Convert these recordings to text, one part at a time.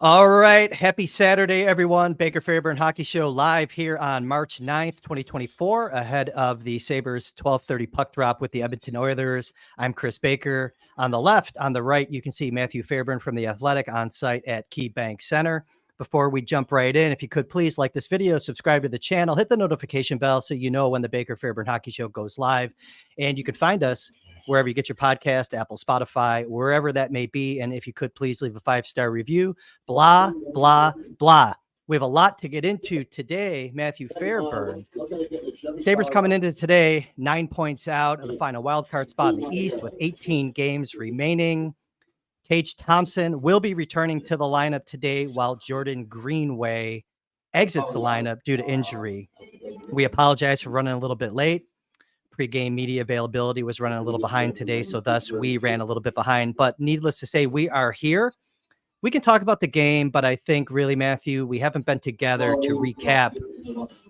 All right. Happy Saturday, everyone. Baker Fairburn Hockey Show live here on March 9th, 2024, ahead of the Sabres 12:30 puck drop with the Edmonton Oilers. I'm Kris Baker. On the left, on the right, you can see Matthew Fairburn from The Athletic on site at KeyBank Center. Before we jump right in, if you could please like this video, subscribe to the channel, hit the notification bell so you know when the Baker Fairburn Hockey Show goes live. And you can find us wherever you get your podcast, Apple, Spotify, wherever that may be. And if you could please leave a 5-star review, blah, blah, blah. We have a lot to get into today. Matthew Fairburn. Sabres coming into today, 9 points out of the final wildcard spot in the East with 18 games remaining. Tage Thompson will be returning to the lineup today while Jordan Greenway exits the lineup due to injury. We apologize for running a little bit late. Pre-game media availability was running a little behind today, so thus we ran a little bit behind. But needless to say, we are here. We can talk about the game, but I think really, Matthew, we haven't been together to recap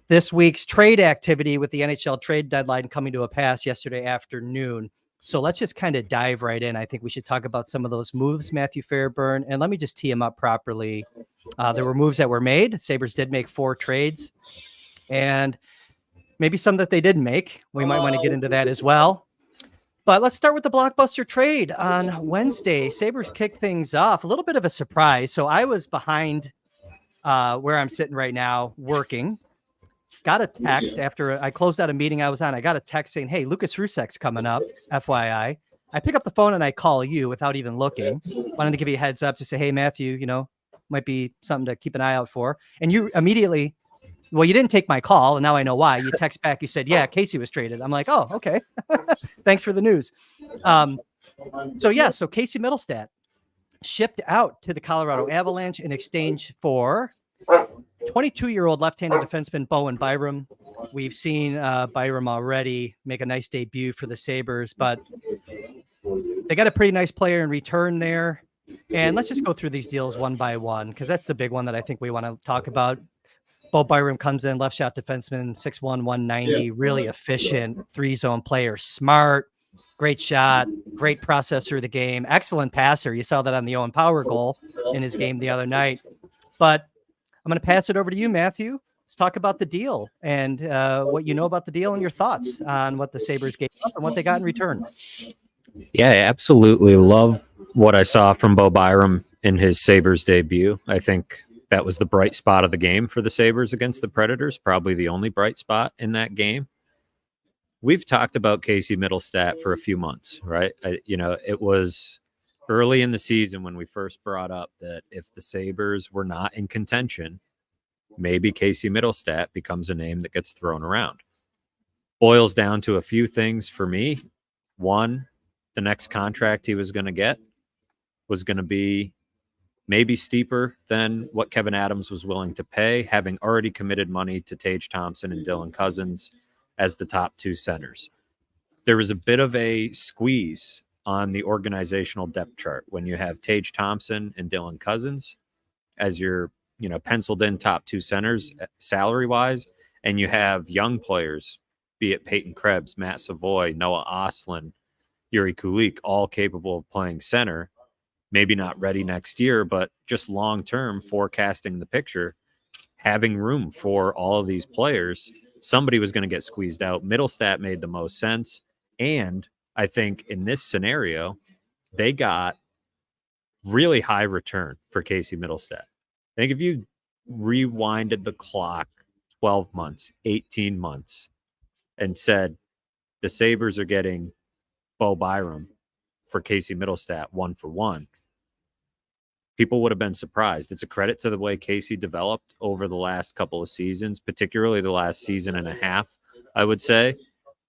this week's trade activity with the NHL trade deadline coming to a pass yesterday afternoon. So let's just kind of dive right in. I think we should talk about some of those moves, Matthew Fairburn, and let me just tee them up properly. There were moves that were made. Sabres did make 4 trades, and maybe some that they didn't make. We might want to get into that as well. But let's start with the blockbuster trade on Wednesday. Sabres kicked things off. A little bit of a surprise. So I was behind where I'm sitting right now working. Got a text after I closed out a meeting I was on. I got a text saying, hey, Lucas Rusak's coming up, FYI. I pick up the phone and I call you without even looking. Wanted to give you a heads up to say, hey, Matthew, might be something to keep an eye out for. And you immediately... Well, you didn't take my call, and now I know why. You text back, you said, yeah, Casey was traded. I'm like, oh, okay. Thanks for the news. So Casey Mittelstadt shipped out to the Colorado Avalanche in exchange for 22-year-old left-handed defenseman Bowen Byram. We've seen Byram already make a nice debut for the Sabres, but they got a pretty nice player in return there. And let's just go through these deals one by one, because that's the big one that I think we want to talk about. Bo Byram comes in, left shot defenseman, 6'1", 190, really efficient, 3-zone player, smart, great shot, great process through the game, excellent passer. You saw that on the Owen Power goal in his game the other night. But I'm going to pass it over to you, Matthew. Let's talk about the deal and what you know about the deal and your thoughts on what the Sabres gave up and what they got in return. Yeah, I absolutely love what I saw from Bo Byram in his Sabres debut. I think that was the bright spot of the game for the Sabres against the Predators, probably the only bright spot in that game. We've talked about Casey Mittelstadt for a few months, right? It was early in the season when we first brought up that if the Sabres were not in contention, maybe Casey Mittelstadt becomes a name that gets thrown around. Boils down to a few things for me. One, the next contract he was going to get was going to be maybe steeper than what Kevin Adams was willing to pay, having already committed money to Tage Thompson and Dylan Cozens as the top 2 centers. There was a bit of a squeeze on the organizational depth chart when you have Tage Thompson and Dylan Cozens as your, penciled in top 2 centers salary-wise, and you have young players, be it Peyton Krebs, Matt Savoy, Noah Ostlund, Yuri Kulik, all capable of playing center. Maybe not ready next year, but just long-term forecasting the picture, having room for all of these players, somebody was going to get squeezed out. Mittelstadt made the most sense. And I think in this scenario, they got really high return for Casey Mittelstadt. I think if you rewinded the clock 12 months, 18 months, and said the Sabres are getting Bo Byram for Casey Mittelstadt 1-for-1, people would have been surprised. It's a credit to the way Casey developed over the last couple of seasons, particularly the last season and a half, I would say.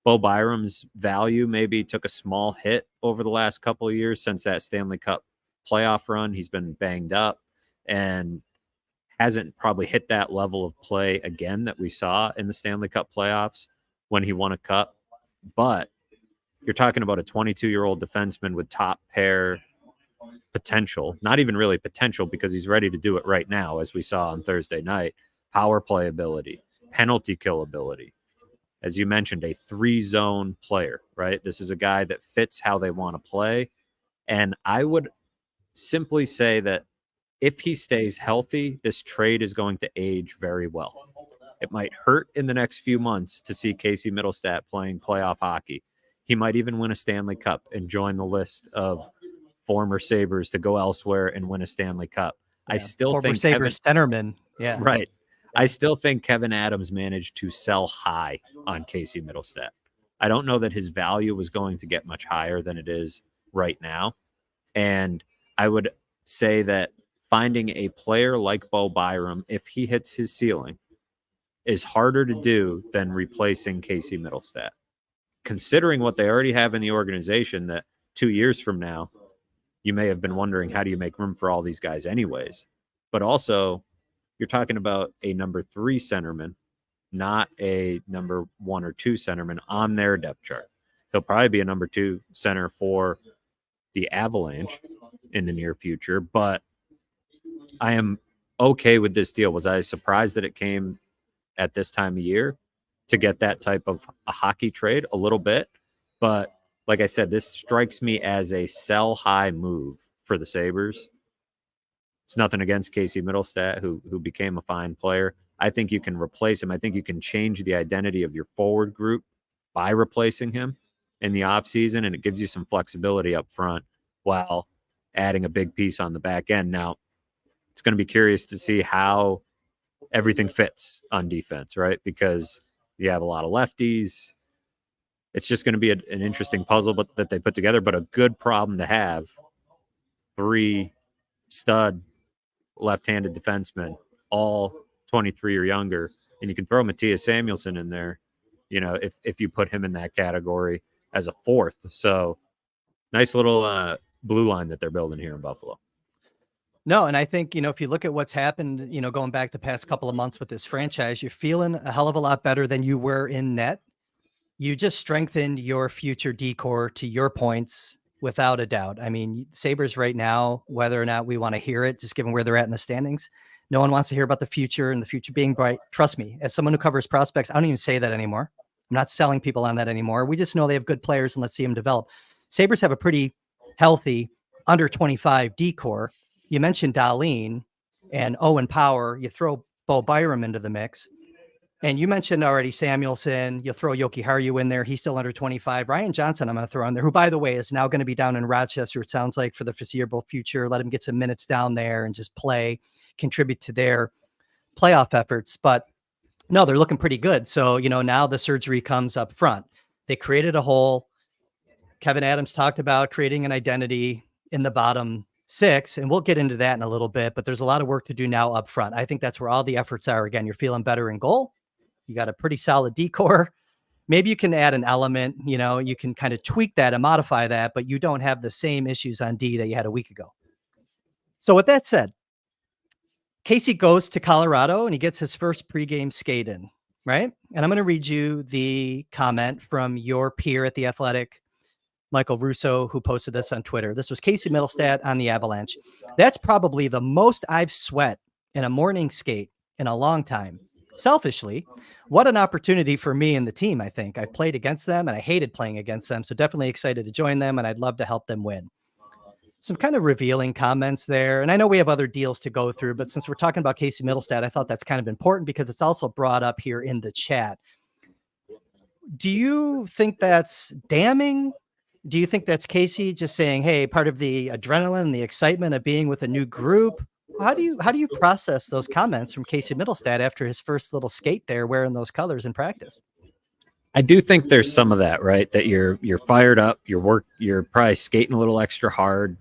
Bo Byram's value maybe took a small hit over the last couple of years since that Stanley Cup playoff run. He's been banged up and hasn't probably hit that level of play again that we saw in the Stanley Cup playoffs when he won a cup. But you're talking about a 22-year-old defenseman with top pair potential, not even really potential because he's ready to do it right now, as we saw on Thursday night. Power play ability, penalty kill ability. As you mentioned, a 3-zone player, right? This is a guy that fits how they want to play. And I would simply say that if he stays healthy, this trade is going to age very well. It might hurt in the next few months to see Casey Middlestat playing playoff hockey. He might even win a Stanley Cup and join the list of former Sabres to go elsewhere and win a Stanley Cup. Yeah. I still Former think Sabres centerman. Yeah. Right. I still think Kevin Adams managed to sell high on Casey Middlestat. I don't know that his value was going to get much higher than it is right now. And I would say that finding a player like Bo Byram, if he hits his ceiling, is harder to do than replacing Casey Middlestat. Considering what they already have in the organization, that 2 years from now, you may have been wondering, how do you make room for all these guys anyways? But also, you're talking about a number 3 centerman, not a number 1 or 2 centerman on their depth chart. He'll probably be a number 2 center for the Avalanche in the near future, but I am okay with this deal. Was I surprised that it came at this time of year to get that type of a hockey trade? A little bit, but like I said, this strikes me as a sell high move for the Sabres. It's nothing against Casey Middlestat, who became a fine player. I think you can replace him. I think you can change the identity of your forward group by replacing him in the offseason, and it gives you some flexibility up front while adding a big piece on the back end. Now, it's going to be curious to see how everything fits on defense, right? Because you have a lot of lefties. It's just going to be an interesting puzzle that they put together, but a good problem to have. 3 stud left-handed defensemen, all 23 or younger, and you can throw Matthias Samuelsson in there, if you put him in that category as a 4th. So nice little blue line that they're building here in Buffalo. No, and I think, if you look at what's happened, going back the past couple of months with this franchise, you're feeling a hell of a lot better than you were in net. You just strengthened your future decor, to your points, without a doubt. I mean, Sabres right now, whether or not we want to hear it, just given where they're at in the standings, no one wants to hear about the future and the future being bright. Trust me, as someone who covers prospects, I don't even say that anymore. I'm not selling people on that anymore. We just know they have good players and let's see them develop. Sabres have a pretty healthy under 25 decor. You mentioned Dahlin and Owen Power. You throw Bo Byram into the mix. And you mentioned already Samuelsson. You'll throw Yoki Haru in there. He's still under 25. Ryan Johnson, I'm going to throw in there, who, by the way, is now going to be down in Rochester, it sounds like, for the foreseeable future. Let him get some minutes down there and just play, contribute to their playoff efforts. But no, they're looking pretty good. So, now the surgery comes up front. They created a hole. Kevin Adams talked about creating an identity in the bottom 6, and we'll get into that in a little bit, but there's a lot of work to do now up front. I think that's where all the efforts are. Again, you're feeling better in goal. You got a pretty solid decor. Maybe you can add an element, you can kind of tweak that and modify that, but you don't have the same issues on D that you had a week ago. So with that said, Casey goes to Colorado and he gets his first pregame skate in, right? And I'm going to read you the comment from your peer at The Athletic, Michael Russo, who posted this on Twitter. This was Casey Middlestat on the Avalanche. That's probably the most I've sweat in a morning skate in a long time. Selfishly, what an opportunity for me and the team. I think I've played against them and I hated playing against them. So definitely excited to join them and I'd love to help them win. Some kind of revealing comments there. And I know we have other deals to go through, but since we're talking about Casey Middlestat, I thought that's kind of important because it's also brought up here in the chat. Do you think that's damning? Do you think that's Casey just saying, hey, part of the adrenaline, the excitement of being with a new group? How do you process those comments from Casey Middlestat after his first little skate there wearing those colors in practice? I do think there's some of that, right? That you're fired up, you're probably skating a little extra hard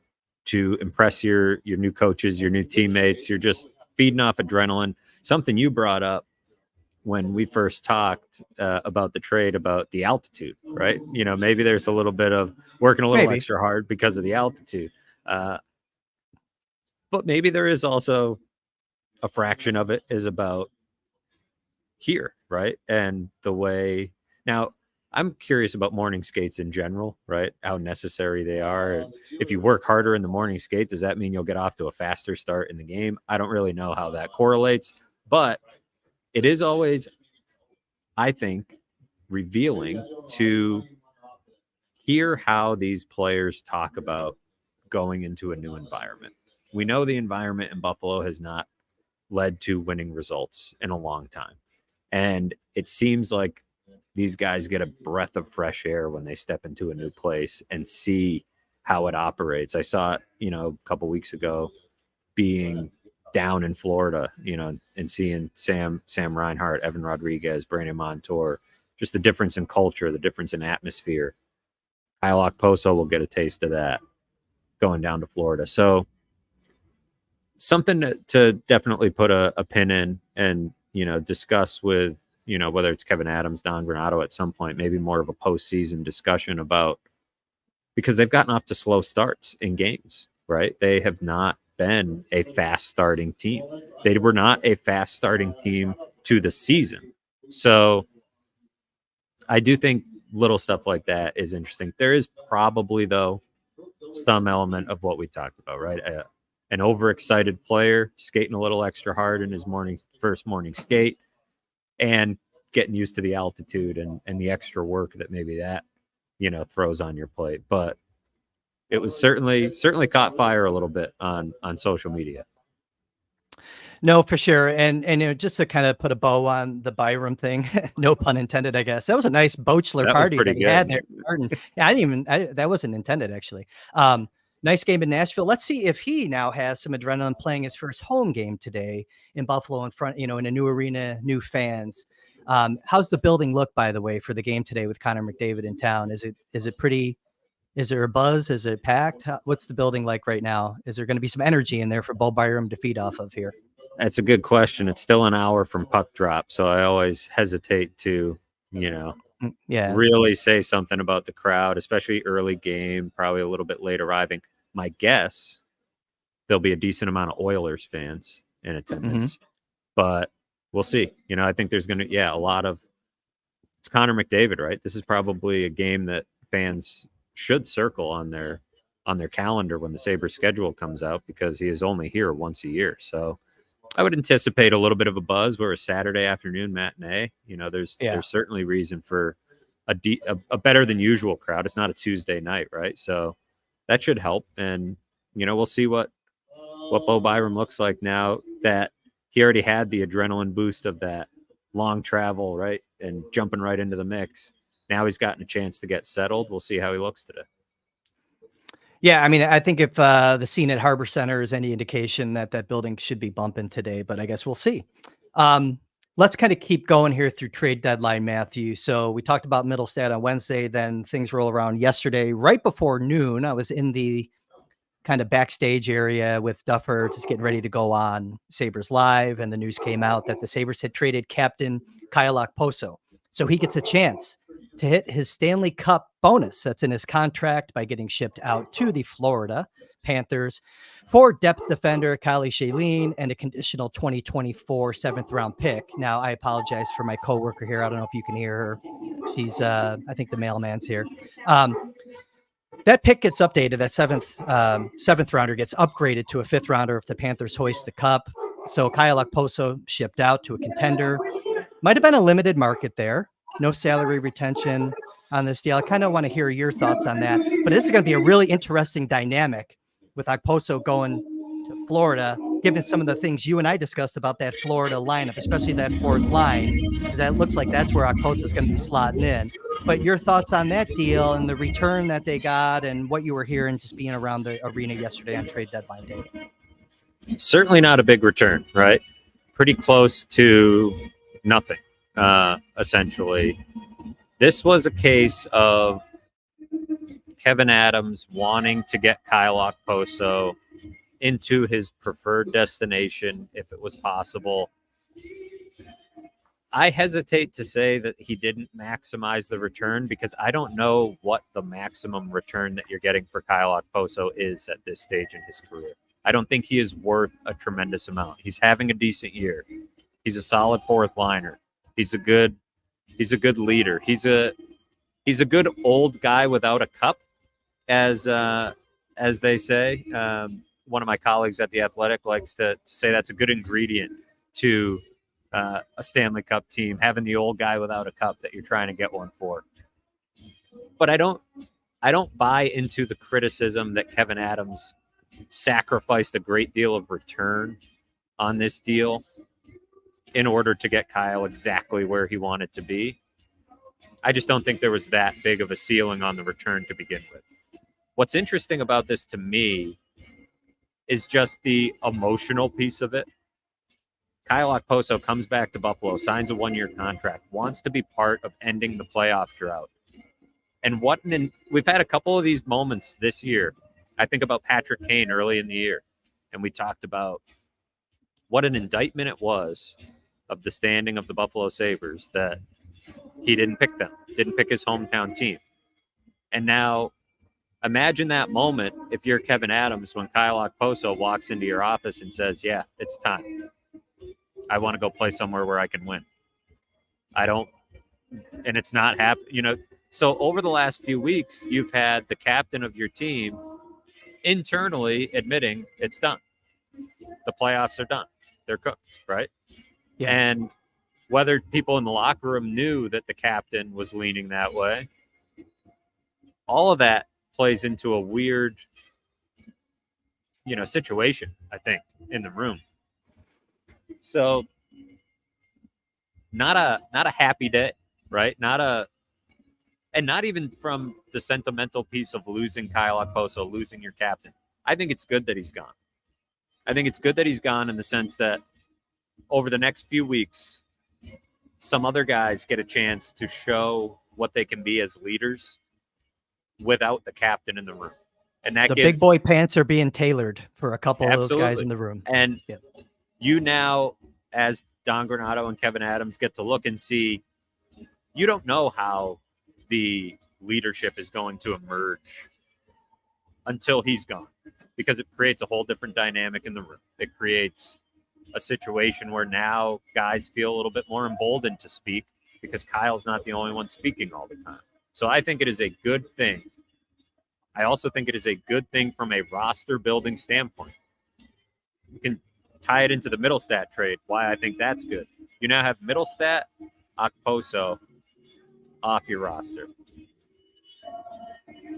to impress your new coaches, your new teammates. You're just feeding off adrenaline. Something you brought up when we first talked about the trade, about the altitude, right? Maybe there's a little bit of working a little extra hard because of the altitude. But maybe there is also a fraction of it is about here, right? And the way now I'm curious about morning skates in general, right? How necessary they are. If you work harder in the morning skate, does that mean you'll get off to a faster start in the game? I don't really know how that correlates, but it is always, I think, revealing to hear how these players talk about going into a new environment. We know the environment in Buffalo has not led to winning results in a long time. And it seems like these guys get a breath of fresh air when they step into a new place and see how it operates. I saw it, a couple weeks ago being down in Florida, and seeing Sam Reinhart, Evan Rodriguez, Brandon Montour, just the difference in culture, the difference in atmosphere. Kyle Okposo will get a taste of that going down to Florida. So something to definitely put a pin in and, discuss with, whether it's Kevin Adams, Don Granato at some point, maybe more of a postseason discussion about, because they've gotten off to slow starts in games, right? They have not been a fast starting team. They were not a fast starting team to the season. So I do think little stuff like that is interesting. There is probably, though, some element of what we talked about, right? An overexcited player skating a little extra hard in his first morning skate and getting used to the altitude and the extra work that maybe that, throws on your plate. But it was certainly caught fire a little bit on social media. No, for sure. And just to kind of put a bow on the Byram thing, no pun intended, I guess. That was a nice bachelor party that he had there. Yeah, that wasn't intended, actually. Nice game in Nashville. Let's see if he now has some adrenaline playing his first home game today in Buffalo in front, in a new arena, new fans. How's the building look, by the way, for the game today with Connor McDavid in town? Is it pretty? Is there a buzz? Is it packed? What's the building like right now? Is there going to be some energy in there for Bo Byram to feed off of here? That's a good question. It's still an hour from puck drop, so I always hesitate to, really say something about the crowd, especially early game, probably a little bit late arriving. My guess, there'll be a decent amount of Oilers fans in attendance, but we'll see. I think there's going to, a lot of, it's Connor McDavid, right? This is probably a game that fans should circle on their calendar when the Sabres schedule comes out, because he is only here once a year. So I would anticipate a little bit of a buzz. We're a Saturday afternoon matinee. There's certainly reason for a better than usual crowd. It's not a Tuesday night, right? So that should help. And, we'll see what Bo Byram looks like now that he already had the adrenaline boost of that long travel, right? And jumping right into the mix. Now he's gotten a chance to get settled. We'll see how he looks today. Yeah, I mean, I think if the scene at Harbor Center is any indication, that building should be bumping today, but I guess we'll see. Let's kind of keep going here through trade deadline, Matthew. So we talked about Middlestad on Wednesday, then things roll around yesterday. Right before noon, I was in the kind of backstage area with Duffer, just getting ready to go on Sabres Live, and the news came out that the Sabres had traded captain Kyle Okposo. So he gets a chance to hit his Stanley Cup bonus that's in his contract by getting shipped out to the Florida Panthers for depth defender Kylie Shaleen and a conditional 2024 7th round pick. Now, I apologize for my coworker here. I don't know if you can hear her. She's, I think the mailman's here. That pick gets updated. That seventh rounder gets upgraded to a 5th rounder if the Panthers hoist the cup. So Kyle Okposo shipped out to a contender. Might have been a limited market there. No salary retention on this deal. I kind of want to hear your thoughts on that. But this is going to be a really interesting dynamic with Okposo going to Florida, given some of the things you and I discussed about that Florida lineup, especially that 4th line, because that looks like that's where Okposo is going to be slotting in. But your thoughts on that deal and the return that they got and what you were hearing just being around the arena yesterday on trade deadline day? Certainly not a big return, right? Pretty close to nothing, essentially. This was a case of Kevin Adams wanting to get Kyle Okposo into his preferred destination if it was possible. I hesitate to say that he didn't maximize the return, because I don't know what the maximum return that you're getting for Kyle Okposo is at this stage in his career. I don't think he is worth a tremendous amount. He's having a decent year. He's a solid 4th liner. He's a good leader. He's a good old guy without a cup, as they say. One of my colleagues at The Athletic likes to say that's a good ingredient to a Stanley Cup team, having the old guy without a cup that you're trying to get one for. But I don't buy into the criticism that Kevin Adams sacrificed a great deal of return on this deal in order to get Kyle exactly where he wanted to be. I just don't think there was that big of a ceiling on the return to begin with. What's interesting about this to me is just the emotional piece of it. Kyle Okposo comes back to Buffalo, signs a 1-year contract, wants to be part of ending the playoff drought. And we've had a couple of these moments this year. I think about Patrick Kane early in the year, and we talked about what an indictment it was of the standing of the Buffalo Sabres that he didn't pick them, didn't pick his hometown team. And now imagine that moment if you're Kevin Adams when Kyle Okposo walks into your office and says, yeah, it's time. I want to go play somewhere where I can win. And it's not happening, So over the last few weeks, you've had the captain of your team internally admitting it's done. The playoffs are done. They're cooked, right? Yeah. And whether people in the locker room knew that the captain was leaning that way, all of that plays into a weird, situation, I think, in the room. So not a happy day, right? And not even from the sentimental piece of losing Kyle Okposo, losing your captain. I think it's good that he's gone. I think it's good that he's gone in the sense that over the next few weeks, some other guys get a chance to show what they can be as leaders without the captain in the room. And that big boy pants are being tailored for a couple of those guys in the room. And you now, as Don Granato and Kevin Adams, get to look and see, you don't know how the leadership is going to emerge until he's gone, because it creates a whole different dynamic in the room. It creates a situation where now guys feel a little bit more emboldened to speak because Kyle's not the only one speaking all the time. So I think it is a good thing. I also think it is a good thing from a roster building standpoint. You can tie it into the Middlestat trade, why I think that's good. You now have Middlestat, Okposo off your roster.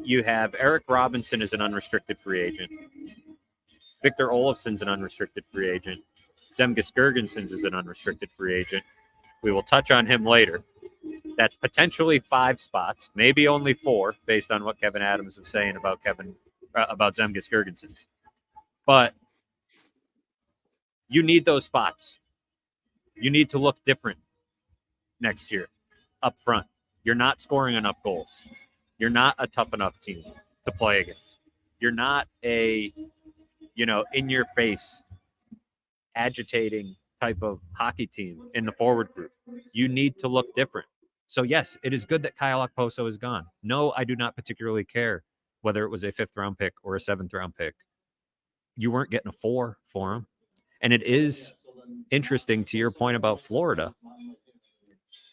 You have Eric Robinson as an unrestricted free agent. Victor Olofsson's an unrestricted free agent. Zemgus Girgensons is an unrestricted free agent. We will touch on him later. That's potentially 5 spots, maybe only 4, based on what Kevin Adams was saying about Zemgus Girgensons. But you need those spots. You need to look different next year up front. You're not scoring enough goals. You're not a tough enough team to play against. You're not a, in-your-face, agitating type of hockey team in the forward group. You need to look different. So, yes, it is good that Kyle Okposo is gone. No, I do not particularly care whether it was a 5th-round pick or a 7th-round pick. You weren't getting a 4 for him. And it is interesting to your point about Florida.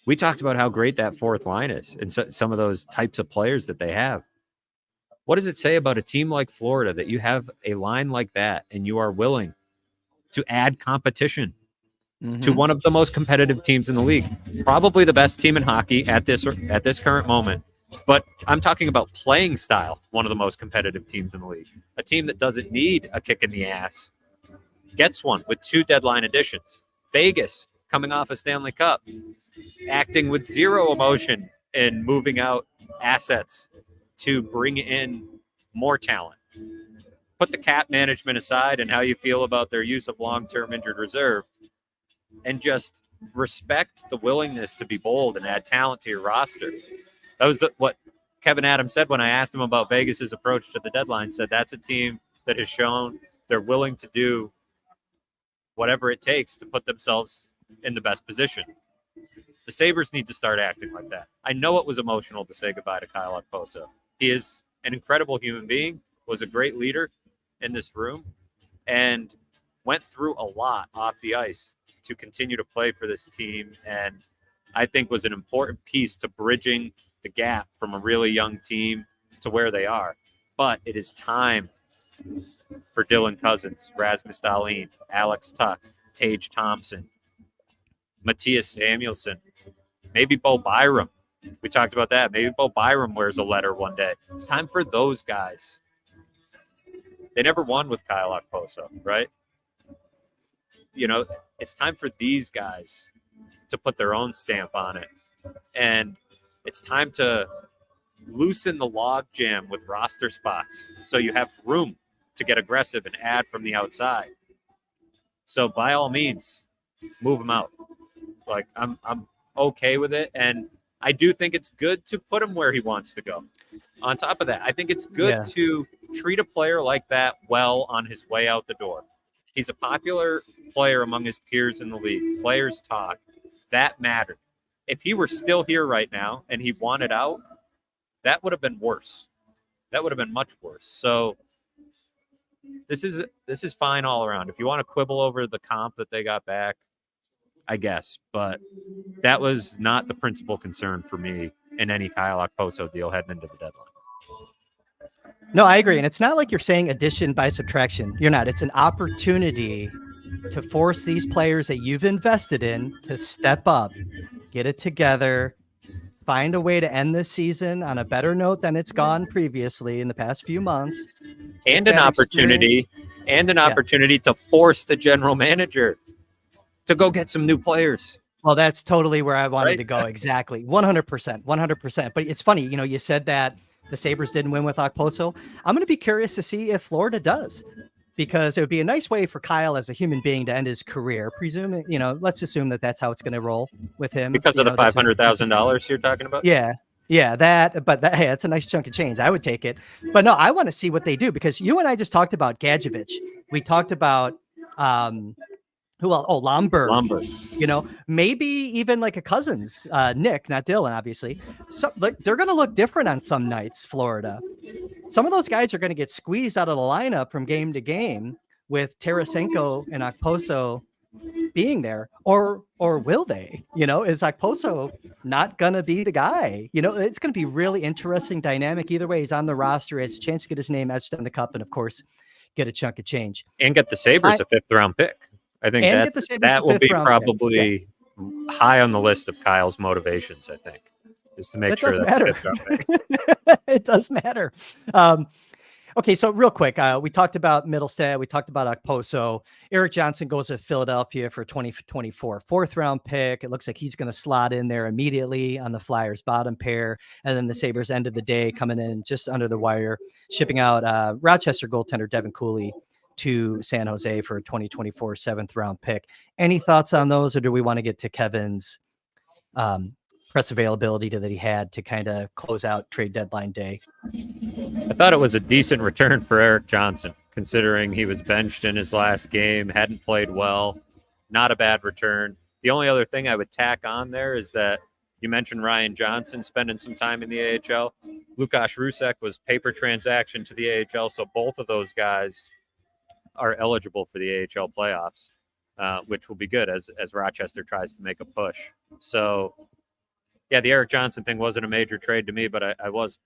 We talked about how great that 4th line is and some of those types of players that they have. What does it say about a team like Florida that you have a line like that and you are willing to add competition to one of the most competitive teams in the league? Probably the best team in hockey at this current moment. But I'm talking about playing style, one of the most competitive teams in the league. A team that doesn't need a kick in the ass gets one with 2 deadline additions. Vegas, coming off a Stanley Cup, acting with 0 emotion and moving out assets to bring in more talent. Put the cap management aside and how you feel about their use of long-term injured reserve, and just respect the willingness to be bold and add talent to your roster. That was what Kevin Adams said when I asked him about Vegas's approach to the deadline. Said that's a team that has shown they're willing to do whatever it takes to put themselves in the best position. The Sabres need to start acting like that. I know it was emotional to say goodbye to Kyle Okposo. He is an incredible human being, was a great leader in this room, and went through a lot off the ice to continue to play for this team, and I think was an important piece to bridging the gap from a really young team to where they are. But it is time for Dylan Cousins, Rasmus Dahlin, Alex Tuck, Tage Thompson, Matthias Samuelsson, maybe Bo Byram. We talked about that. Maybe Bo Byram wears a letter one day. It's time for those guys. They never won with Kyle Okposo, right? It's time for these guys to put their own stamp on it. And it's time to loosen the log jam with roster spots so you have room to get aggressive and add from the outside. So by all means, move him out. Like I'm okay with it, and I do think it's good to put him where he wants to go. On top of that, I think it's good to treat a player like that well on his way out the door. He's a popular player among his peers in the league. Players talk. That mattered. If he were still here right now and he wanted out, that would have been worse. That would have been much worse. So this is fine all around. If you want to quibble over the comp that they got back, I guess, but that was not the principal concern for me in any Kyle Okposo deal heading into the deadline. No, I agree. And it's not like you're saying addition by subtraction. You're not. It's an opportunity to force these players that you've invested in to step up, get it together, find a way to end this season on a better note than it's gone previously in the past few months. And an opportunity to force the general manager to go get some new players. Well, that's totally where I wanted to go. Exactly. 100%. But it's funny, you said that the Sabres didn't win with Okposo. I'm going to be curious to see if Florida does, because it would be a nice way for Kyle as a human being to end his career. Presuming, let's assume that that's how it's going to roll with him. Because of the $500,000 you're talking about? Yeah, hey, that's a nice chunk of change. I would take it. But no, I want to see what they do, because you and I just talked about Gadjevich. We talked about who else? Oh, Lomberg. Maybe even like a Cousins, Nick, not Dylan, obviously. So they're going to look different on some nights, Florida. Some of those guys are going to get squeezed out of the lineup from game to game with Tarasenko and Okposo being there, or will they? Is Okposo not going to be the guy? It's going to be really interesting dynamic. Either way, he's on the roster, has a chance to get his name etched in the cup, and of course, get a chunk of change and get the Sabres a 5th round pick. I think that will be probably high on the list of Kyle's motivations, I think, is to make sure that's a 5th round pick. It does matter. Okay, so real quick, we talked about Middlestad, we talked about Okposo. Erik Johnson goes to Philadelphia for 2024 4th round pick. It looks like he's going to slot in there immediately on the Flyers' bottom pair. And then the Sabres end of the day coming in just under the wire, shipping out Rochester goaltender Devin Cooley to San Jose for a 2024 7th round pick. Any thoughts on those, or do we want to get to Kevin's press availability that he had to kind of close out trade deadline day? I thought it was a decent return for Erik Johnson, considering he was benched in his last game, hadn't played well. Not a bad return. The only other thing I would tack on there is that you mentioned Ryan Johnson spending some time in the AHL. Lukáš Rusek was paper transaction to the AHL, so both of those guys are eligible for the AHL playoffs, which will be good as Rochester tries to make a push. So, yeah, the Erik Johnson thing wasn't a major trade to me, but I was,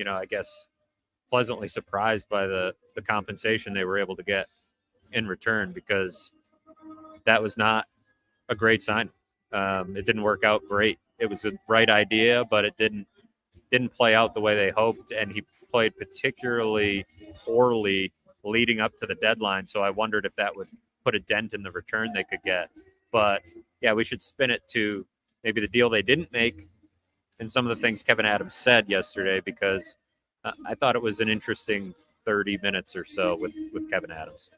I guess, pleasantly surprised by the compensation they were able to get in return, because that was not a great sign. It didn't work out great. It was a right idea, but it didn't play out the way they hoped, and he played particularly poorly leading up to the deadline. So I wondered if that would put a dent in the return they could get. But yeah, we should spin it to maybe the deal they didn't make and some of the things Kevin Adams said yesterday, because I thought it was an interesting 30 minutes or so with Kevin Adams.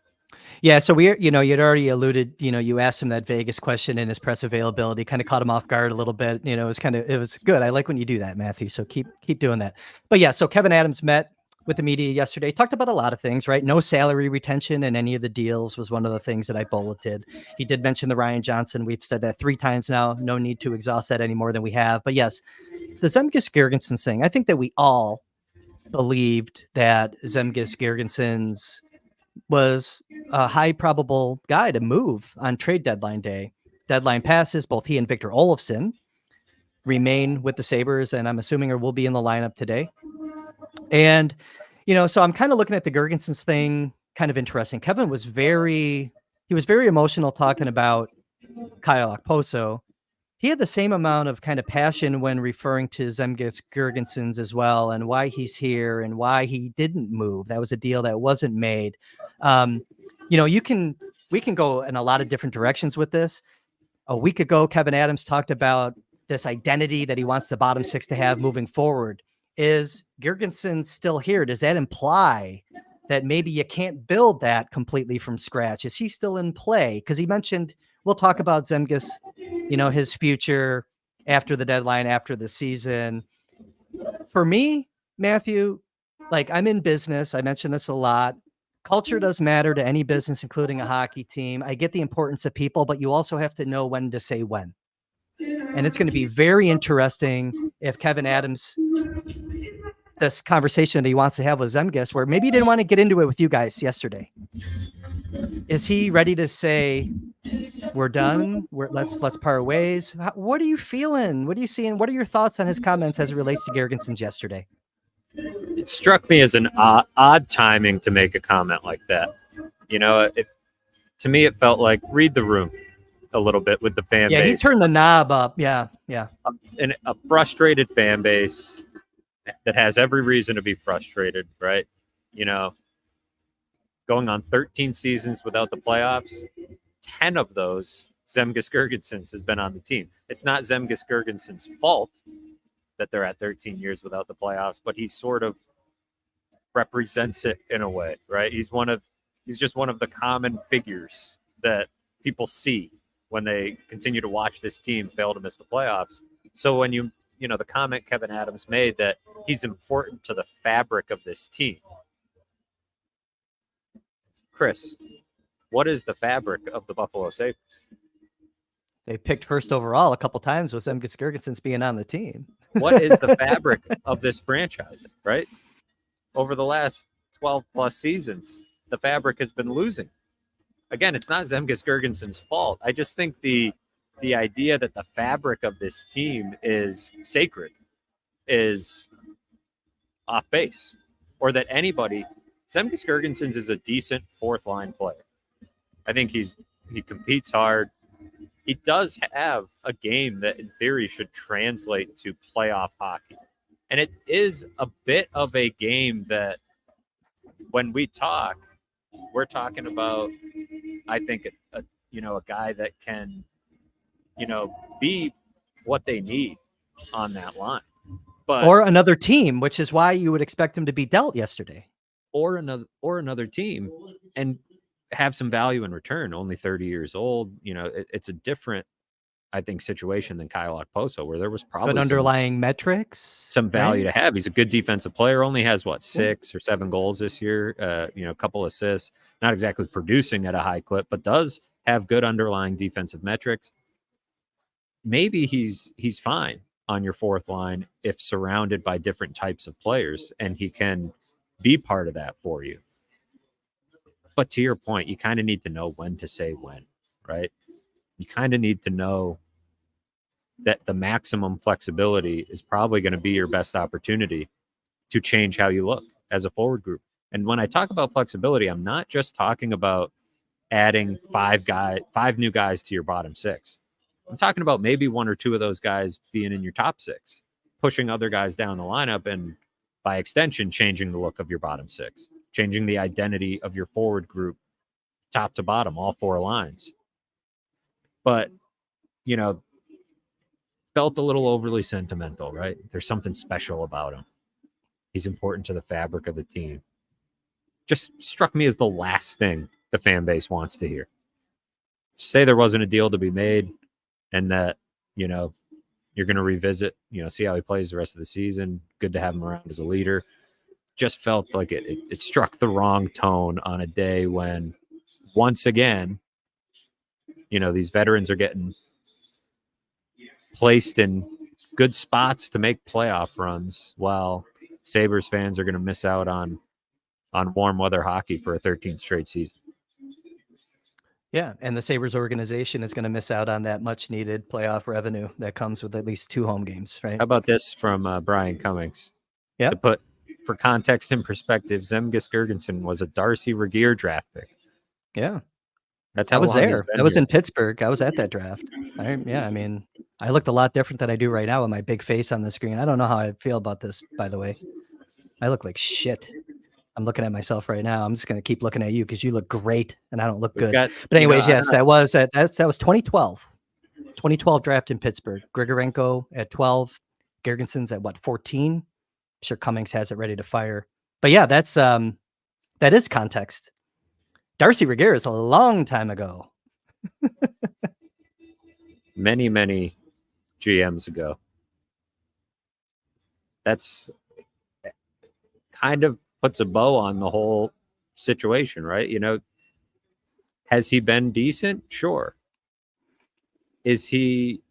Yeah. So you'd already alluded, you asked him that Vegas question in his press availability, kind of caught him off guard a little bit. It was good. I like when you do that, Matthew. So keep doing that. But yeah, so Kevin Adams met with the media yesterday, talked about a lot of things, right? No salary retention in any of the deals was one of the things that I bulleted. He did mention the Ryan Johnson. We've said that 3 times now. No need to exhaust that any more than we have. But yes, the Zemgus Girgensons thing, I think that we all believed that Zemgus Girgensons was a high probable guy to move on trade deadline day. Deadline passes, both he and Victor Olofsson remain with the Sabres, and I'm assuming will be in the lineup today. And, so I'm kind of looking at the Girgensons thing, kind of interesting. Kevin was very emotional talking about Kyle Okposo. he had the same amount of kind of passion when referring to Zemgus Girgensons as well, and why he's here and why he didn't move. That was a deal that wasn't made. You know, we can go in a lot of different directions with this. A week ago, Kevin Adams talked about this identity that he wants the bottom six to have moving forward. Is Girgensons still here? Does that imply that maybe you can't build that completely from scratch? Is he still in play? Because he mentioned, we'll talk about Zemgus, you know, his future after the deadline, after the season. For me, Matthew, like, I'm in business. I mention this a lot. Culture does matter to any business, including a hockey team. I get the importance of people, but you also have to know when to say when. And it's going to be very interesting if Kevin Adams, this conversation that he wants to have with Zemgus, where maybe he didn't want to get into it with you guys yesterday. Is he ready to say, we're done? Let's part ways? What are you feeling? What are you seeing? What are your thoughts on his comments as it relates to Girgensons yesterday? It struck me as an odd timing to make a comment like that. You know, to me, it felt like read the room a little bit with the fan base. Yeah, he turned the knob up. Yeah. And a frustrated fan base that has every reason to be frustrated, right? You know, going on 13 seasons without the playoffs, 10 of those, Zemgus Girgensons has been on the team. It's not Zemgus Girgensons' fault that they're at 13 years without the playoffs, but he sort of represents it in a way, right? He's just one of the common figures that people see when they continue to watch this team fail to miss the playoffs. So when you know, the comment Kevin Adams made that he's important to the fabric of this team. Kris, what is the fabric of the Buffalo Sabres? They picked first overall a couple times with Zemgus Girgensons being on the team. What is the fabric of this franchise, right? Over the last 12 plus seasons, the fabric has been losing. Again, it's not Zemgus Girgensons' fault. I just think the idea that the fabric of this team is sacred is off base, or that anybody. Zemgus Girgensons is a decent fourth line player. I think he competes hard. He does have a game that in theory should translate to playoff hockey. And it is a bit of a game that when we talk, we're talking about, I think, a guy that can, be what they need on that line. But or another team, which is why you would expect him to be dealt yesterday. Or another team and have some value in return. Only 30 years old. You know, it's a different, I think, situation than Kyle Okposo, where there was probably good underlying metrics, some value to have. He's a good defensive player. Only has 6 or 7 goals this year. A couple assists. Not exactly producing at a high clip, but does have good underlying defensive metrics. Maybe he's fine on your fourth line if surrounded by different types of players, and he can be part of that for you. But to your point, you kind of need to know when to say when, right? You kind of need to know that the maximum flexibility is probably going to be your best opportunity to change how you look as a forward group. And when I talk about flexibility, I'm not just talking about adding 5 new guys to your bottom 6. I'm talking about maybe 1 or 2 of those guys being in your top 6, pushing other guys down the lineup, and by extension, changing the look of your bottom 6, changing the identity of your forward group, top to bottom, all 4 lines. But, felt a little overly sentimental, right? There's something special about him. He's important to the fabric of the team. Just struck me as the last thing the fan base wants to hear. Say there wasn't a deal to be made and that, you're going to revisit, see how he plays the rest of the season. Good to have him around as a leader. Just felt like it struck the wrong tone on a day when, once again, these veterans are getting placed in good spots to make playoff runs, while Sabres fans are going to miss out on warm weather hockey for a 13th straight season. Yeah, and the Sabres organization is going to miss out on that much-needed playoff revenue that comes with at least 2 home games, right? How about this from Brian Cummings? Yeah. To put for context and perspective, Zemgus Girgensons was a Darcy Regier draft pick. Yeah. That's how I was long there. I was in Pittsburgh. I was at that draft. I I looked a lot different than I do right now with my big face on the screen. I don't know how I feel about this, by the way. I look like shit. I'm looking at myself right now. I'm just going to keep looking at you because you look great and I don't look We've good. got, But you know, anyways, I don't yes, know. that was 2012. 2012 draft in Pittsburgh. Grigorenko at 12. Girgensons at what, 14? I'm sure Cummings has it ready to fire. But yeah, that is context. Darcy Regier is a long time ago. Many, many GMs ago. That's kind of puts a bow on the whole situation, right? You know, has he been decent? Sure. Is it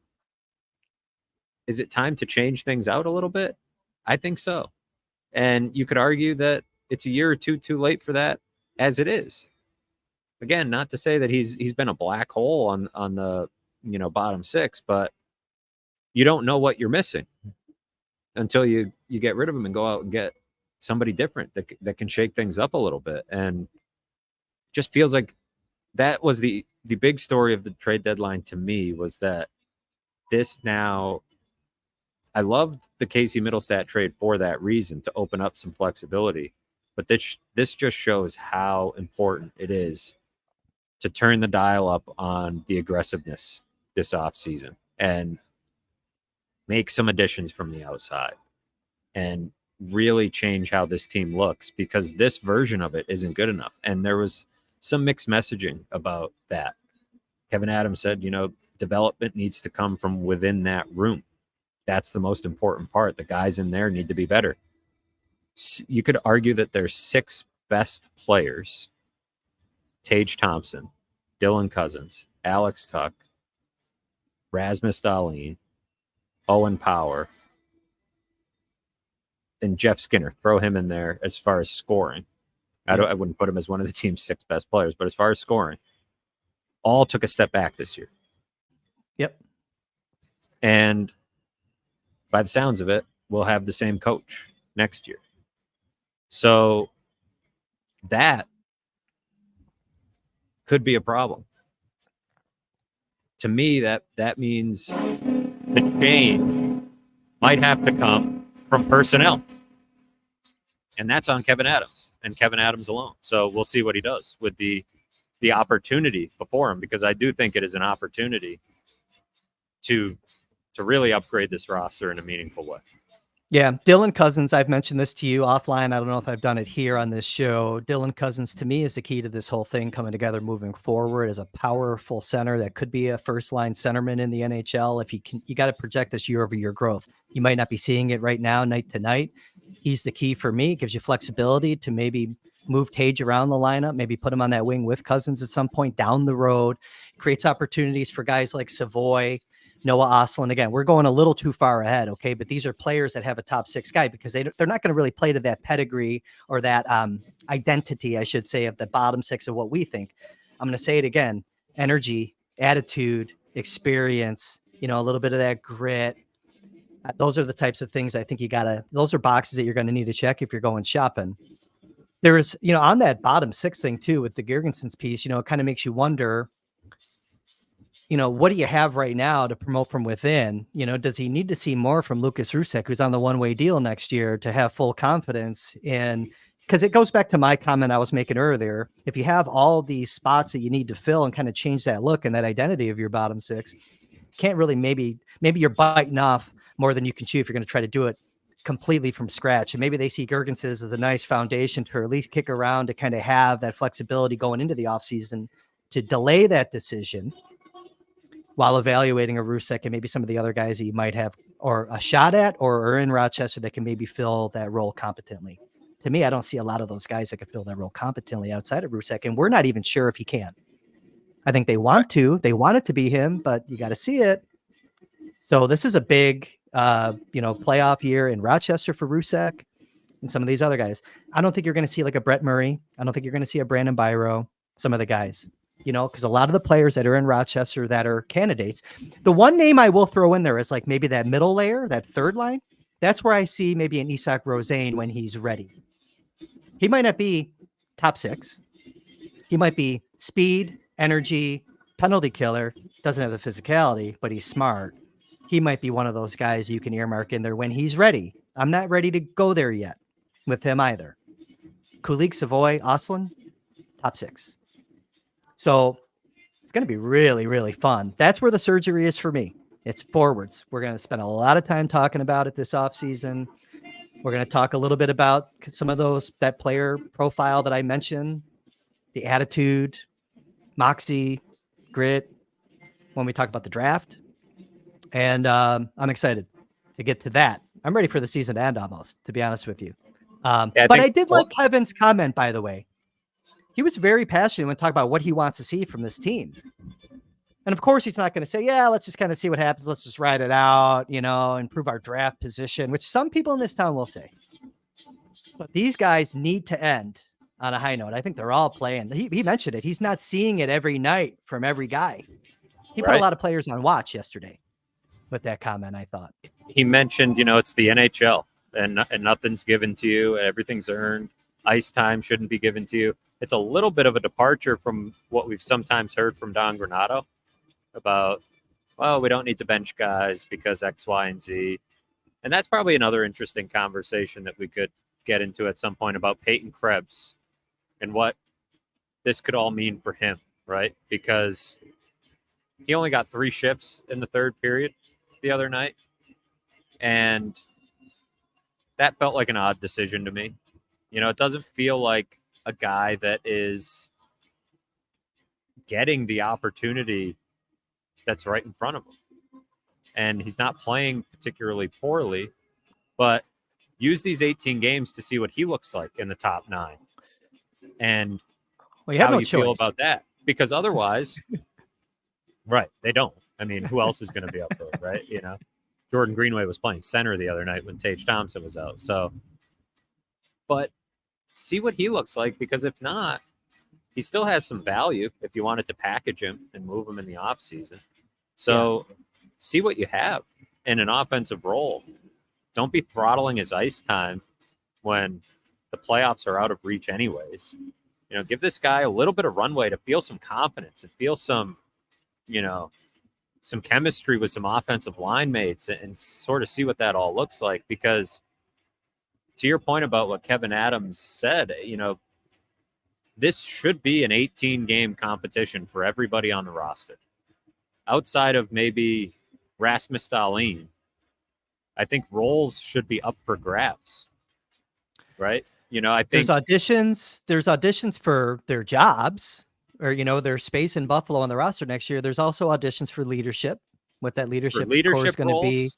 time to change things out a little bit? I think so. And you could argue that it's a year or two too late for that as it is. Again, not to say that he's been a black hole on the, you know, bottom six, but you don't know what you're missing until you get rid of him and go out and get somebody different that can shake things up a little bit. And just feels like that was the big story of the trade deadline to me, was that this now, I loved the Casey Middlestat trade for that reason, to open up some flexibility. But this just shows how important it is to turn the dial up on the aggressiveness this offseason and make some additions from the outside and really change how this team looks, because this version of it isn't good enough. And there was some mixed messaging about that. Kevin Adams said, you know, development needs to come from within that room. That's the most important part. The guys in there need to be better. You could argue that their 6 best players, Tage Thompson, Dylan Cousins, Alex Tuck, Rasmus Dahlin, Owen Power, and Jeff Skinner. Throw him in there as far as scoring. I wouldn't put him as one of the team's 6 best players, but as far as scoring, all took a step back this year. Yep. And by the sounds of it, we'll have the same coach next year. So that could be a problem. To me, that means the change might have to come from personnel. And that's on Kevin Adams and Kevin Adams alone. So we'll see what he does with the opportunity before him, because I do think it is an opportunity to really upgrade this roster in a meaningful way. Yeah, Dylan Cousins, I've mentioned this to you offline. I don't know if I've done it here on this show. Dylan Cousins, to me, is the key to this whole thing coming together moving forward as a powerful center that could be a first-line centerman in the NHL. If you got to project this year-over-year growth. You might not be seeing it right now, night to night. He's the key for me. It gives you flexibility to maybe move Tage around the lineup, maybe put him on that wing with Cousins at some point down the road. Creates opportunities for guys like Savoy, Noah Ostlund. Again, we're going a little too far ahead, okay? But these are players that have a top 6 guy, because they're not going to really play to that pedigree or that identity, I should say, of the bottom 6 of what we think. I'm going to say it again: energy, attitude, experience, you know, a little bit of that grit. Those are the types of things I think those are boxes that you're going to need to check if you're going shopping. There's, you know, on that bottom 6 thing too, with the Girgensons piece, you know, it kind of makes you wonder, you know, what do you have right now to promote from within? You know, does he need to see more from Lucas Rusek, who's on the one-way deal next year, to have full confidence in? Because it goes back to my comment I was making earlier. If you have all these spots that you need to fill and kind of change that look and that identity of your bottom 6, can't really, maybe you're biting off more than you can chew if you're going to try to do it completely from scratch. And maybe they see Girgensons as a nice foundation to at least kick around, to kind of have that flexibility going into the offseason to delay that decision while evaluating a Rusek and maybe some of the other guys that you might have or a shot at or are in Rochester that can maybe fill that role competently. To me, I don't see a lot of those guys that can fill that role competently outside of Rusek, and we're not even sure if he can. I think they want to. They want it to be him, but you got to see it. So this is a big, playoff year in Rochester for Rusek and some of these other guys. I don't think you're going to see like a Brett Murray. I don't think you're going to see a Brandon Byram, some of the guys. You know, because a lot of the players that are in Rochester that are candidates, the one name I will throw in there is like maybe that middle layer, that third line. That's where I see maybe an Isak Rosane when he's ready. He might not be top 6. He might be speed, energy, penalty killer, doesn't have the physicality, but he's smart. he might be one of those guys you can earmark in there when he's ready. I'm not ready to go there yet with him either. Kulik, Savoy, Oslin, top 6. So it's going to be really, really fun. That's where the surgery is for me. It's forwards. We're going to spend a lot of time talking about it this offseason. We're going to talk a little bit about some of that player profile that I mentioned, the attitude, moxie, grit, when we talk about the draft. And I'm excited to get to that. I'm ready for the season to end almost, to be honest with you. I did like Kevin's comment, by the way. He was very passionate when talking about what he wants to see from this team. And of course, he's not going to say, yeah, let's just kind of see what happens. Let's just ride it out, improve our draft position, which some people in this town will say. But these guys need to end on a high note. I think they're all playing. He mentioned it. He's not seeing it every night from every guy. He put a lot of players on watch yesterday with that comment, I thought. He mentioned, it's the NHL and nothing's given to you. Everything's earned. Ice time shouldn't be given to you. It's a little bit of a departure from what we've sometimes heard from Don Granato about, well, we don't need to bench guys because X, Y, and Z. And that's probably another interesting conversation that we could get into at some point about Peyton Krebs and what this could all mean for him, right? Because he only got 3 shifts in the third period the other night. And that felt like an odd decision to me. It doesn't feel like a guy that is getting the opportunity that's right in front of him. And he's not playing particularly poorly, but use these 18 games to see what he looks like in the top 9. And how you feel about that. Because otherwise, right, they don't. I mean, who else is going to be up for it, right? Jordan Greenway was playing center the other night when Tage Thompson was out. So, but see what he looks like, because if not, he still has some value if you wanted to package him and move him in the offseason. So see what you have in an offensive role. Don't be throttling his ice time when the playoffs are out of reach anyways. Give this guy a little bit of runway to feel some confidence and feel some, some chemistry with some offensive line mates and sort of see what that all looks like. Because to your point about what Kevin Adams said, this should be an 18-game competition for everybody on the roster. Outside of maybe Rasmus Dahlin, I think roles should be up for grabs, right? I think there's auditions for their jobs or, their space in Buffalo on the roster next year. There's also auditions for leadership, what that leadership core is going to be.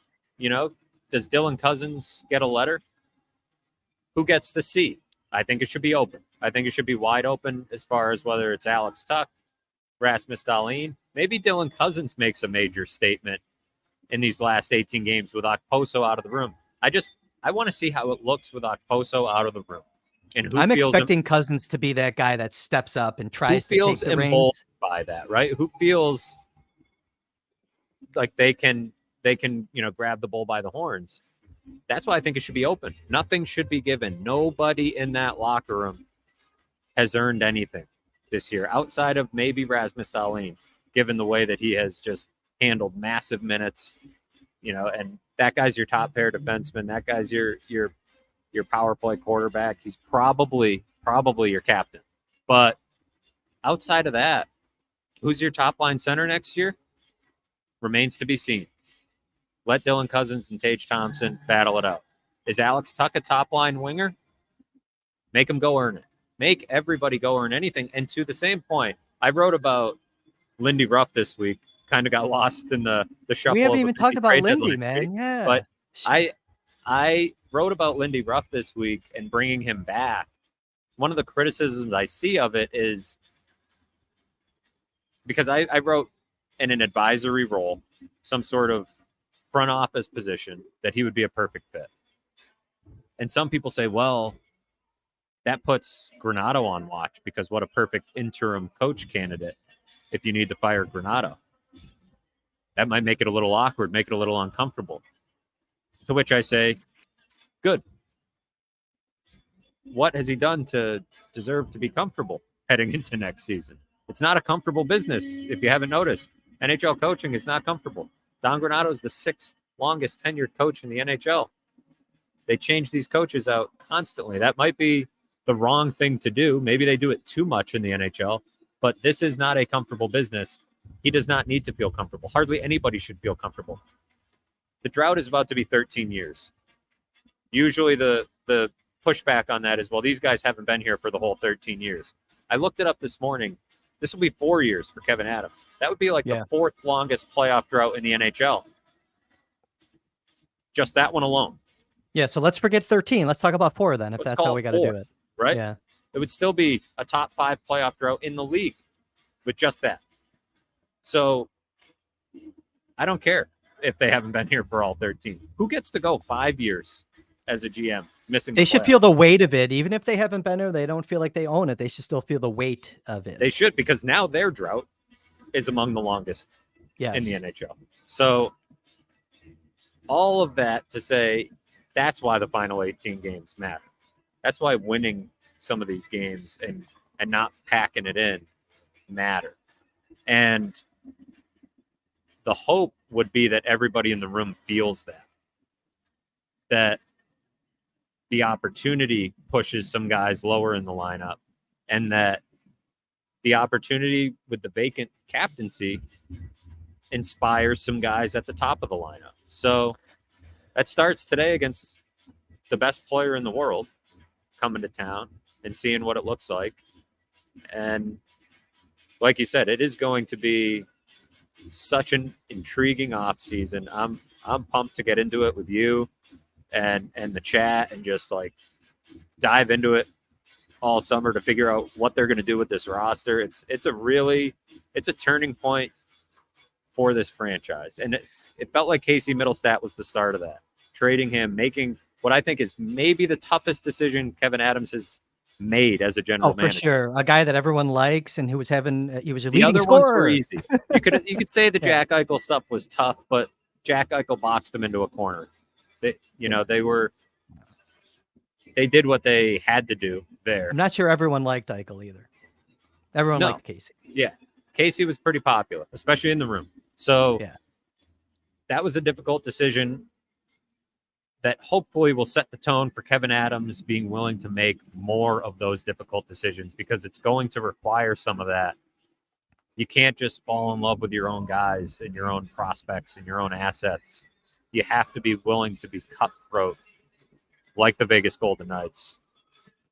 Does Dylan Cousins get a letter? Who gets the seat? I think it should be open. I think it should be wide open as far as whether it's Alex Tuck, Rasmus Dahlin. Maybe Dylan Cousins makes a major statement in these last 18 games with Okposo out of the room. I want to see how it looks with Okposo out of the room. And I'm expecting Cousins to be that guy that steps up and tries to take the reins. By that, right? Who feels like they can grab the bull by the horns. That's why I think it should be open. Nothing should be given. Nobody in that locker room has earned anything this year outside of maybe Rasmus Dahlin, given the way that he has just handled massive minutes, and that guy's your top pair defenseman. That guy's your power play quarterback. He's probably your captain. But outside of that, who's your top line center next year? Remains to be seen. Let Dylan Cousins and Tage Thompson battle it out. Is Alex Tuck a top-line winger? Make him go earn it. Make everybody go earn anything. And to the same point, I wrote about Lindy Ruff this week. Kind of got lost in the shuffle. We haven't even talked about Lindy, man. Yeah. But I wrote about Lindy Ruff this week and bringing him back. One of the criticisms I see of it is because I wrote in an advisory role, some sort of front office position, that he would be a perfect fit. And some people say, well, that puts Granato on watch because what a perfect interim coach candidate if you need to fire Granato. That might make it a little awkward, make it a little uncomfortable. To which I say, good. What has he done to deserve to be comfortable heading into next season? It's not a comfortable business, if you haven't noticed. NHL coaching is not comfortable. Don Granato is the 6th longest tenured coach in the NHL. They change these coaches out constantly. That might be the wrong thing to do. Maybe they do it too much in the NHL, but this is not a comfortable business. He does not need to feel comfortable. Hardly anybody should feel comfortable. The drought is about to be 13 years. Usually the pushback on that is, well, these guys haven't been here for the whole 13 years. I looked it up this morning. This will be 4 years for Kevin Adams. That would be like the 4th longest playoff drought in the NHL. Just that one alone. Yeah, so let's forget 13. Let's talk about 4 then, if that's how we got to do it. Right? Yeah. It would still be a top 5 playoff drought in the league with just that. So I don't care if they haven't been here for all 13. Who gets to go 5 years as a GM missing? They should feel the weight of it. Even if they haven't been here, they don't feel like they own it. They should still feel the weight of it. They should, because now their drought is among the longest in the NHL. So all of that to say, that's why the final 18 games matter. That's why winning some of these games and not packing it in matter. And the hope would be that everybody in the room feels that the opportunity pushes some guys lower in the lineup, and that the opportunity with the vacant captaincy inspires some guys at the top of the lineup. So that starts today against the best player in the world coming to town and seeing what it looks like. And like you said, it is going to be such an intriguing offseason. I'm pumped to get into it with you and the chat and just like dive into it all summer to figure out what they're going to do with this roster. It's a turning point for this franchise. And it felt like Casey Middlestat was the start of that. Trading him, making what I think is maybe the toughest decision Kevin Adams has made as a general manager. For sure. A guy that everyone likes and who was he was a the leading other scorer. Ones were easy. You could say the Jack Eichel stuff was tough, but Jack Eichel boxed him into a corner. They did what they had to do there. I'm not sure everyone liked Eichel either. Everyone liked Casey. Yeah. Casey was pretty popular, especially in the room. So that was a difficult decision that hopefully will set the tone for Kevin Adams being willing to make more of those difficult decisions, because it's going to require some of that. You can't just fall in love with your own guys and your own prospects and your own assets. You have to be willing to be cutthroat, like the Vegas Golden Knights,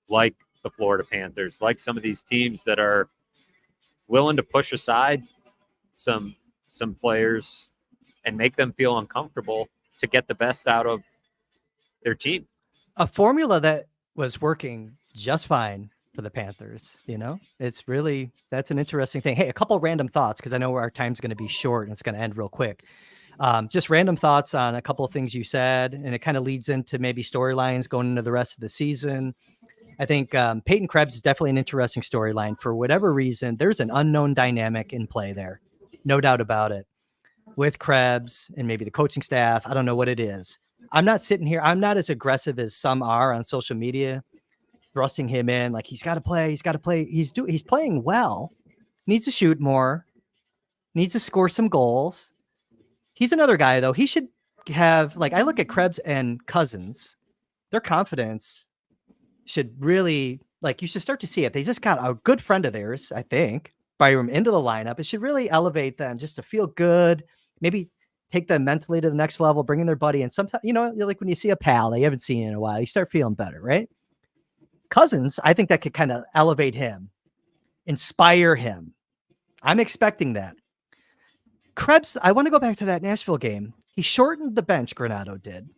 like the Florida Panthers, like some of these teams that are willing to push aside some players and make them feel uncomfortable to get the best out of their team. A formula that was working just fine for the Panthers. That's an interesting thing. Hey, a couple random thoughts, because I know our time's going to be short and it's going to end real quick. Just random thoughts on a couple of things you said, and it kind of leads into maybe storylines going into the rest of the season. I think Peyton Krebs is definitely an interesting storyline. For whatever reason, there's an unknown dynamic in play there. No doubt about it. With Krebs and maybe the coaching staff, I don't know what it is. I'm not sitting here. I'm not as aggressive as some are on social media, thrusting him in like he's got to play. He's got to play. He's playing well. Needs to shoot more. Needs to score some goals. He's another guy though. He should have, like, I look at Krebs and Cousins, their confidence should really, like, you should start to see it. They just got a good friend of theirs, I think, Byram into the lineup. It should really elevate them just to feel good. Maybe take them mentally to the next level, bringing their buddy. And sometimes, like when you see a pal that you haven't seen in a while, you start feeling better, right? Cousins, I think that could kind of elevate him, inspire him. I'm expecting that. Krebs, I want to go back to that Nashville game. He shortened the bench, Granato did.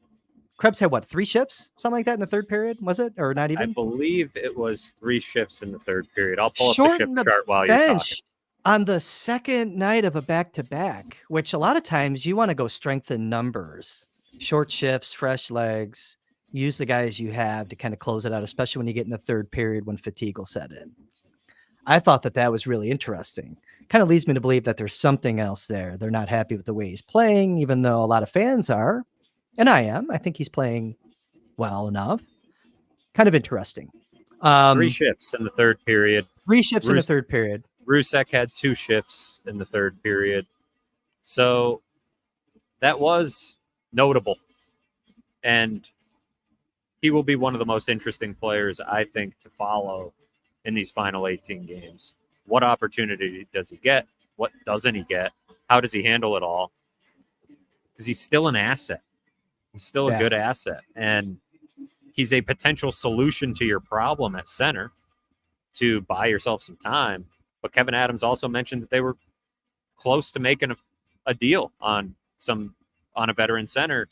Krebs had what, 3 shifts? Something like that in the third period, was it? Or not even? I believe it was 3 shifts in the third period. I'll pull up the shift chart while you're talking. On the second night of a back-to-back, which a lot of times you want to go strength in numbers, short shifts, fresh legs, use the guys you have to kind of close it out, especially when you get in the third period when fatigue will set in. I thought that was really interesting. Kind of leads me to believe that there's something else there. They're not happy with the way he's playing, even though a lot of fans are, and I am. I think he's playing well enough. Kind of interesting. 3 shifts in the third period. 3 shifts in the third period. Rusek had 2 shifts in the third period. So that was notable. And he will be one of the most interesting players, I think, to follow in these final 18 games. What opportunity does he get? What doesn't he get? How does he handle it all? Because he's still an asset. He's still a good asset. And he's a potential solution to your problem at center to buy yourself some time. But Kevin Adams also mentioned that they were close to making a deal on a veteran center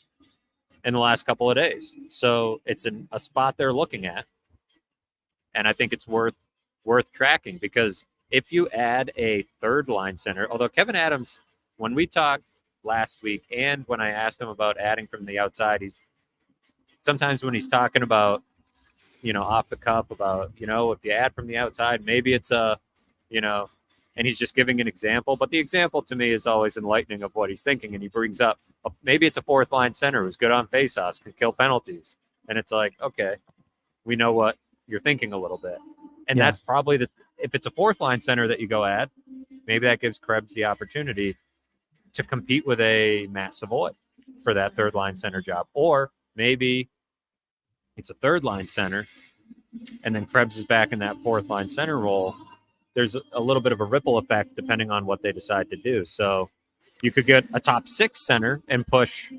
in the last couple of days. So it's a spot they're looking at. And I think it's worth tracking, because if you add a third line center, although Kevin Adams, when we talked last week and when I asked him about adding from the outside, sometimes when he's talking about, off the cuff about, if you add from the outside, maybe it's and he's just giving an example. But the example to me is always enlightening of what he's thinking. And he brings up, maybe it's a fourth line center who's good on faceoffs, can kill penalties. And it's like, okay, we know what you're thinking a little bit. And that's probably if it's a fourth line center that you go add, maybe that gives Krebs the opportunity to compete with a Matt Savoy for that third line center job. Or maybe it's a third line center and then Krebs is back in that fourth line center role. There's a little bit of a ripple effect depending on what they decide to do. So you could get a top six center and push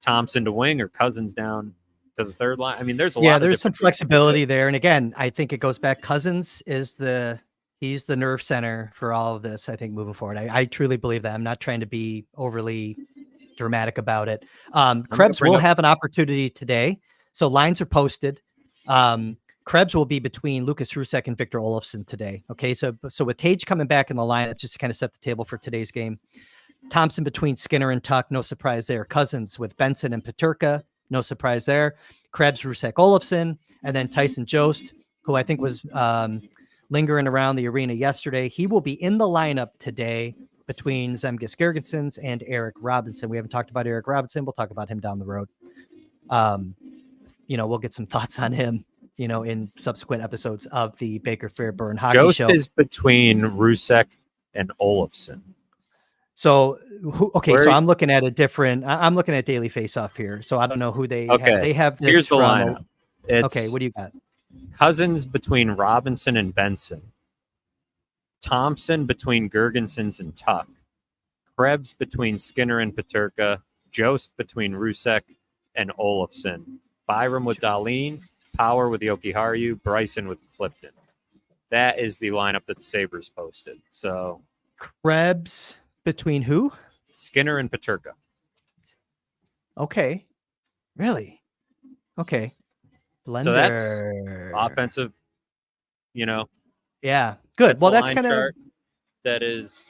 Thompson to wing or Cousins down to the third line. I mean, there's there's some flexibility there. And again, I think it goes back. Cousins is he's the nerve center for all of this, I think, moving forward. I truly believe that. I'm not trying to be overly dramatic about it. Krebs will have an opportunity today. So lines are posted. Krebs will be between Lucas Rusek and Victor Olofsson today. Okay. So with Tage coming back in the lineup, just to kind of set the table for today's game, Thompson between Skinner and Tuck, no surprise there. Cousins with Benson and Peterka, no surprise there. Krebs, Rusek, Olofsson, and then Tyson Jost, who I think was lingering around the arena yesterday. He will be in the lineup today between Zemgus Girgensons and Eric Robinson. We haven't talked about Eric Robinson. We'll talk about him down the road. We'll get some thoughts on him, in subsequent episodes of the Baker Fairburn Hockey Show. Jost is between Rusek and Olofsson. So, so I'm looking at I'm looking at Daily Faceoff here. So I don't know who they have. They have this. Here's the lineup. What do you got? Cousins between Robinson and Benson. Thompson between Girgensons and Tuck. Krebs between Skinner and Peterka. Jost between Rusek and Olofsson. Byram with Dahlin. Power with Jokiharju. Bryson with Clifton. That is the lineup that the Sabres posted. So Krebs between who? Skinner and Peterka. Okay. Really? Okay. Blender. So that's offensive, Yeah. Good. Well, that's kind of that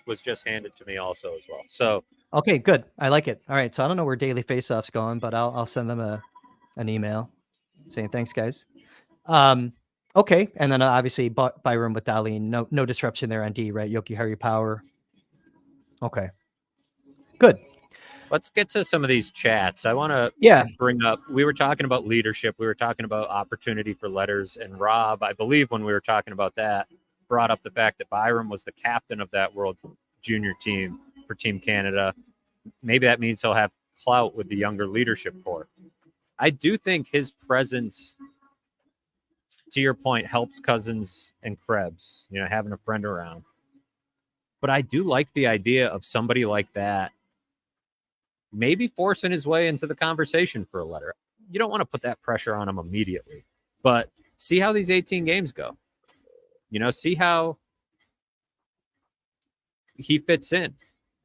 was just handed to me also as well. So okay, good. I like it. All right. So I don't know where Daily Faceoff's going, but I'll send them an email saying thanks, guys. Okay. And then obviously Byram with Dahlin. No disruption there on D, right? Jokiharju Power. Okay. Good. Let's get to some of these chats. I want to bring up, we were talking about leadership. We were talking about opportunity for letters. And Rob, I believe when we were talking about that, brought up the fact that Byram was the captain of that World Junior team for Team Canada. Maybe that means he'll have clout with the younger leadership corps. I do think his presence, to your point, helps Cousins and Krebs, having a friend around. But I do like the idea of somebody like that maybe forcing his way into the conversation for a letter. You don't want to put that pressure on him immediately, but see how these 18 games go. See how he fits in,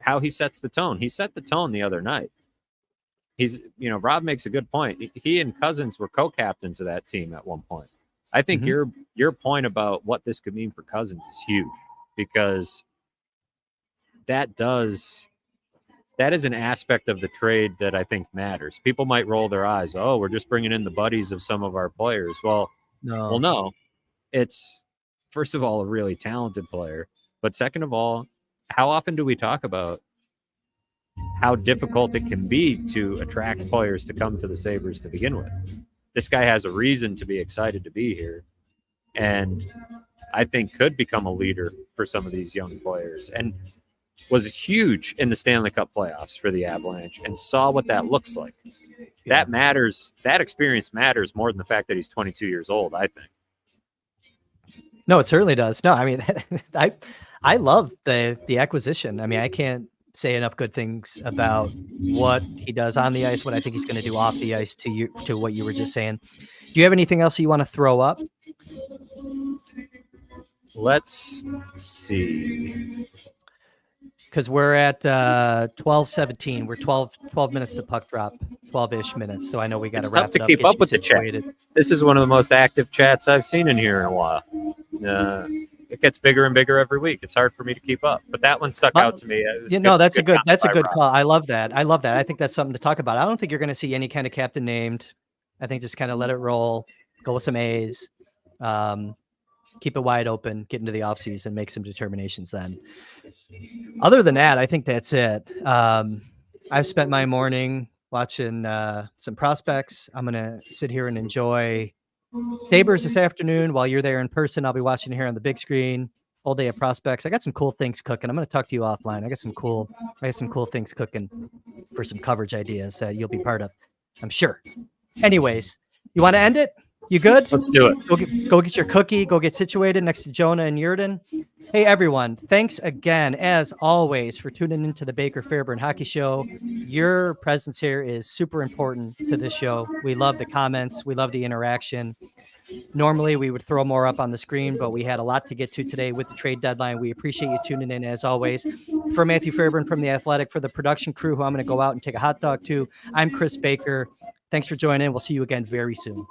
how he sets the tone. He set the tone the other night. Rob makes a good point. He and Cousins were co-captains of that team at one point. I think your point about what this could mean for Cousins is huge, because that is an aspect of the trade that I think matters. People might roll their eyes. Oh, we're just bringing in the buddies of some of our players. Well, no. It's, first of all, a really talented player. But second of all, how often do we talk about how difficult it can be to attract players to come to the Sabres to begin with? This guy has a reason to be excited to be here, and I think could become a leader for some of these young players. And was huge in the Stanley Cup playoffs for the Avalanche and saw what that looks like. Yeah. That matters. That experience matters more than the fact that he's 22 years old, I think. No, it certainly does. No, I mean, I love the acquisition. I mean, I can't say enough good things about what he does on the ice, what I think he's going to do off the ice, to what you were just saying. Do you have anything else you want to throw up? Let's see. Because we're at 12:17. We're 12 minutes to puck drop, 12-ish minutes. So I know we got to wrap to it up. keep get up you with the chat. situated. This is one of the most active chats I've seen in here in a while. It gets bigger and bigger every week. It's hard for me to keep up, but that one stuck out to me. That's a good call. I love that. I think that's something to talk about. I don't think you're going to see any kind of captain named. I think just kind of let it roll, go with some A's, keep it wide open, get into the offseason, make some determinations then. Other than that, I think that's it. I've spent my morning watching some prospects. I'm going to sit here and enjoy Sabres this afternoon. While you're there in person, I'll be watching here on the big screen. All day of prospects. I got some cool things cooking. I'm going to talk to you offline. I got some cool things cooking for some coverage ideas that you'll be part of, I'm sure. Anyways, you want to end it? You good? Let's do it. Go get your cookie. Go get situated next to Jonah and Yurden. Hey, everyone. Thanks again, as always, for tuning into the Baker Fairburn Hockey Show. Your presence here is super important to this show. We love the comments. We love the interaction. Normally, we would throw more up on the screen, but we had a lot to get to today with the trade deadline. We appreciate you tuning in, as always. For Matthew Fairburn from The Athletic, for the production crew, who I'm going to go out and take a hot dog to, I'm Kris Baker. Thanks for joining. We'll see you again very soon.